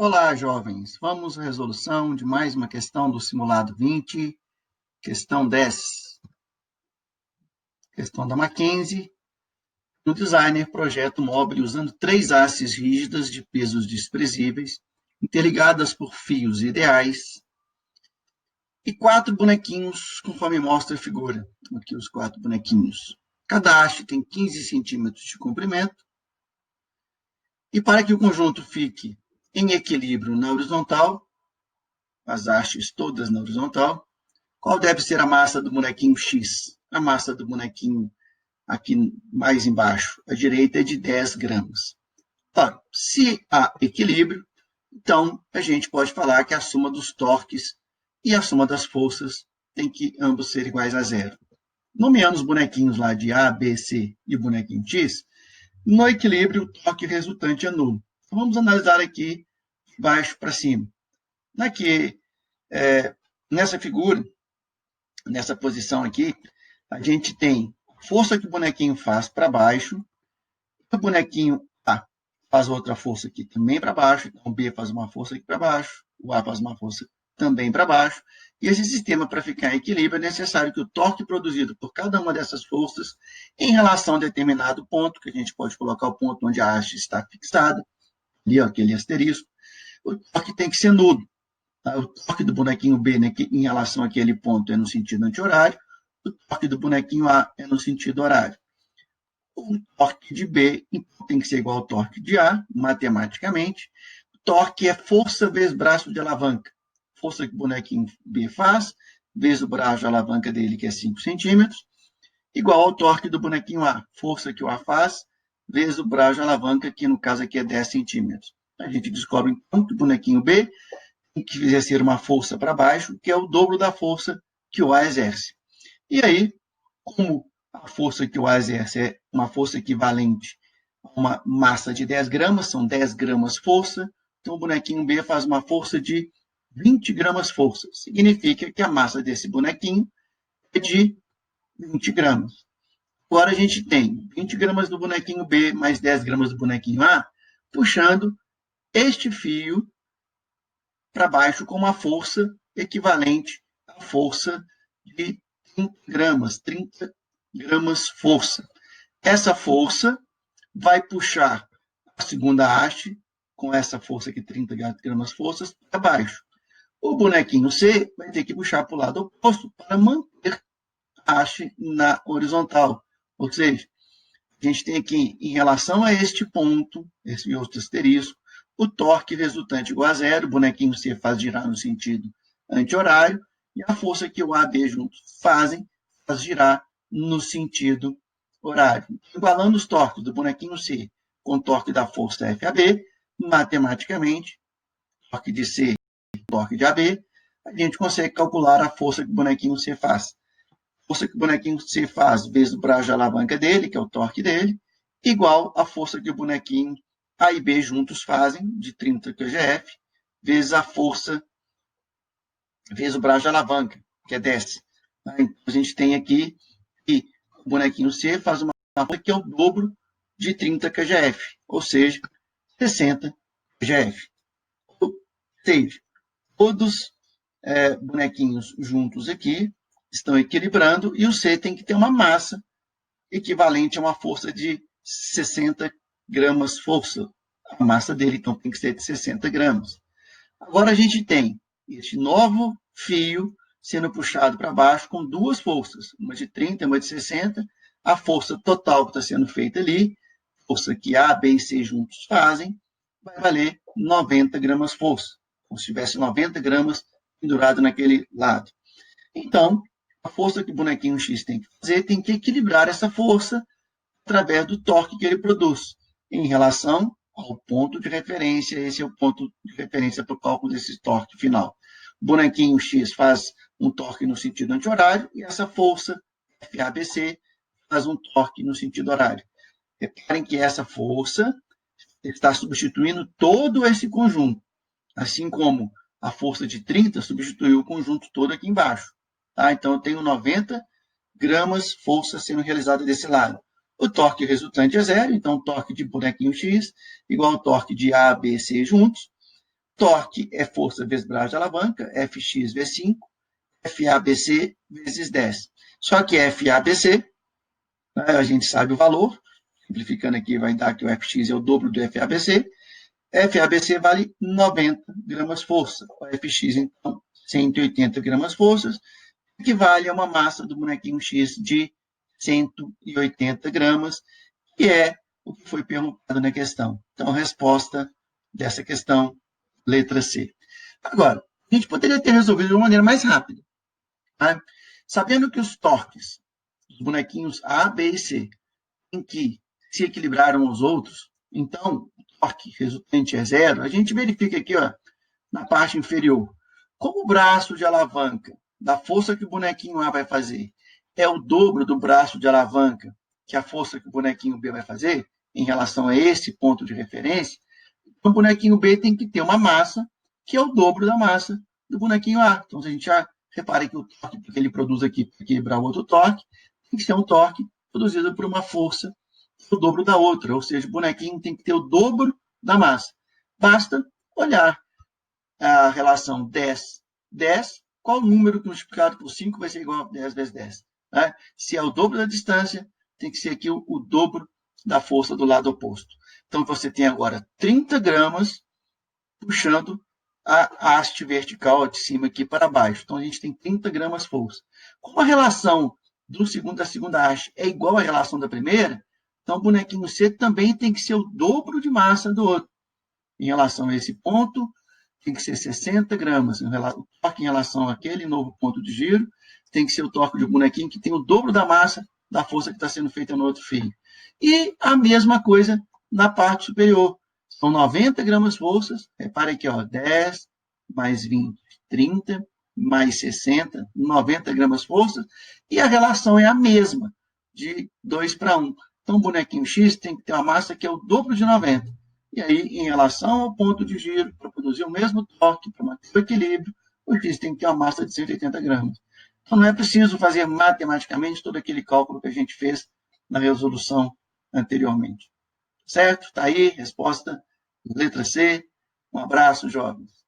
Olá, jovens. Vamos à resolução de mais uma questão do simulado 20, questão 10. Questão da Mackenzie. O designer projeta um móvel usando 3 hastes rígidas de pesos desprezíveis, interligadas por fios ideais, e 4 bonequinhos, conforme mostra a figura. Aqui os 4 bonequinhos. Cada haste tem 15 centímetros de comprimento. E para que o conjunto fique em equilíbrio na horizontal, as hastes todas na horizontal, qual deve ser a massa do bonequinho X? A massa do bonequinho aqui mais embaixo, à direita, é de 10 gramas. Tá. Se há equilíbrio, então a gente pode falar que a soma dos torques e a soma das forças tem que ambos ser iguais a zero. Nomeando os bonequinhos lá de A, B, C e o bonequinho X, no equilíbrio o torque resultante é nulo. Então, vamos analisar aqui de baixo para cima. Nessa figura, nessa posição aqui, a gente tem a força que o bonequinho faz para baixo, o bonequinho A faz outra força aqui também para baixo, então o B faz uma força aqui para baixo, o A faz uma força também para baixo, e esse sistema, para ficar em equilíbrio, é necessário que o torque produzido por cada uma dessas forças, em relação a determinado ponto, que a gente pode colocar o ponto onde a haste está fixada, ali, ó, aquele asterisco, o torque tem que ser nulo. O torque do bonequinho B, né, em relação àquele ponto, é no sentido anti-horário. O torque do bonequinho A é no sentido horário. O torque de B tem que ser igual ao torque de A, matematicamente. O torque é força vezes braço de alavanca. Força que o bonequinho B faz, vezes o braço de alavanca dele, que é 5 centímetros, igual ao torque do bonequinho A. Força que o A faz, vezes o braço de alavanca, que no caso aqui é 10 centímetros. A gente descobre, então, que o bonequinho B tem que exercer uma força para baixo, que é o dobro da força que o A exerce. E aí, como a força que o A exerce é uma força equivalente a uma massa de 10 gramas, são 10 gramas força, então o bonequinho B faz uma força de 20 gramas força. Significa que a massa desse bonequinho é de 20 gramas. Agora a gente tem 20 gramas do bonequinho B mais 10 gramas do bonequinho A, puxando este fio para baixo com uma força equivalente à força de 30 gramas força. Essa força vai puxar a segunda haste, com essa força aqui, 30 gramas forças, para baixo. O bonequinho C vai ter que puxar para o lado oposto para manter a haste na horizontal. Ou seja, a gente tem aqui, em relação a este ponto, esse outro asterisco, o torque resultante igual a zero, o bonequinho C faz girar no sentido anti-horário, e a força que o A e B juntos fazem faz girar no sentido horário. Igualando os torques do bonequinho C com o torque da força FAB, matematicamente, torque de C e torque de AB, a gente consegue calcular a força que o bonequinho C faz. A força que o bonequinho C faz vezes o braço de alavanca dele, que é o torque dele, igual a força que o bonequinho A e B juntos fazem, de 30 kgf, vezes a força, vezes o braço de alavanca, que é 10. Então, a gente tem aqui que o bonequinho C faz uma força que é o dobro de 30 kgf, ou seja, 60 kgf. Ou seja, todos bonequinhos juntos aqui estão equilibrando e o C tem que ter uma massa equivalente a uma força de 60 gramas força. A massa dele, então, tem que ser de 60 gramas. Agora a gente tem este novo fio sendo puxado para baixo com duas forças, uma de 30 e uma de 60. A força total que está sendo feita ali, força que A, B e C juntos fazem, vai valer 90 gramas força, como se tivesse 90 gramas pendurado naquele lado. Então, a força que o bonequinho X tem que fazer tem que equilibrar essa força através do torque que ele produz, em relação ao ponto de referência. Esse é o ponto de referência para o cálculo desse torque final. O bonequinho X faz um torque no sentido anti-horário e essa força, FABC, faz um torque no sentido horário. Reparem que essa força está substituindo todo esse conjunto, assim como a força de 30 substituiu o conjunto todo aqui embaixo. Tá? Então, eu tenho 90 gramas força sendo realizada desse lado. O torque resultante é zero, então o torque de bonequinho X igual ao torque de A, B, C juntos. Torque é força vezes braço de alavanca, Fx vezes 5, FABC vezes 10. Só que FABC, né, a gente sabe o valor, simplificando aqui, vai dar que o Fx é o dobro do FABC. FABC vale 90 gramas força. O Fx, então, 180 gramas forças, equivale a uma massa do bonequinho X de 180 gramas, que é o que foi perguntado na questão. Então, a resposta dessa questão, letra C. Agora, a gente poderia ter resolvido de uma maneira mais rápida. Tá? Sabendo que os torques dos bonequinhos A, B e C em que se equilibraram aos outros, então o torque resultante é zero, a gente verifica aqui, ó, na parte inferior, como o braço de alavanca da força que o bonequinho A vai fazer é o dobro do braço de alavanca que a força que o bonequinho B vai fazer, em relação a esse ponto de referência, então o bonequinho B tem que ter uma massa que é o dobro da massa do bonequinho A. Então, se a gente já repara que o torque que ele produz aqui para equilibrar o outro torque, tem que ser um torque produzido por uma força o dobro da outra, ou seja, o bonequinho tem que ter o dobro da massa. Basta olhar a relação 10, 10, qual número que multiplicado por 5 vai ser igual a 10 vezes 10? Né? Se é o dobro da distância, tem que ser aqui o dobro da força do lado oposto. Então, você tem agora 30 gramas puxando a haste vertical de cima aqui para baixo. Então, a gente tem 30 gramas força. Como a relação da segunda haste é igual à relação da primeira, então o bonequinho C também tem que ser o dobro de massa do outro. Em relação a esse ponto, tem que ser 60 gramas. O torque em relação àquele novo ponto de giro tem que ser o torque de um bonequinho que tem o dobro da massa da força que está sendo feita no outro fio. E a mesma coisa na parte superior. São 90 gramas forças. Repare aqui, ó, 10 mais 20, 30, mais 60, 90 gramas forças. E a relação é a mesma, de 2 para 1. Então, o bonequinho X tem que ter uma massa que é o dobro de 90. E aí, em relação ao ponto de giro, para produzir o mesmo torque, para manter o equilíbrio, o X tem que ter uma massa de 180 gramas. Então, não é preciso fazer matematicamente todo aquele cálculo que a gente fez na resolução anteriormente. Certo? Está aí, resposta, letra C. Um abraço, jovens.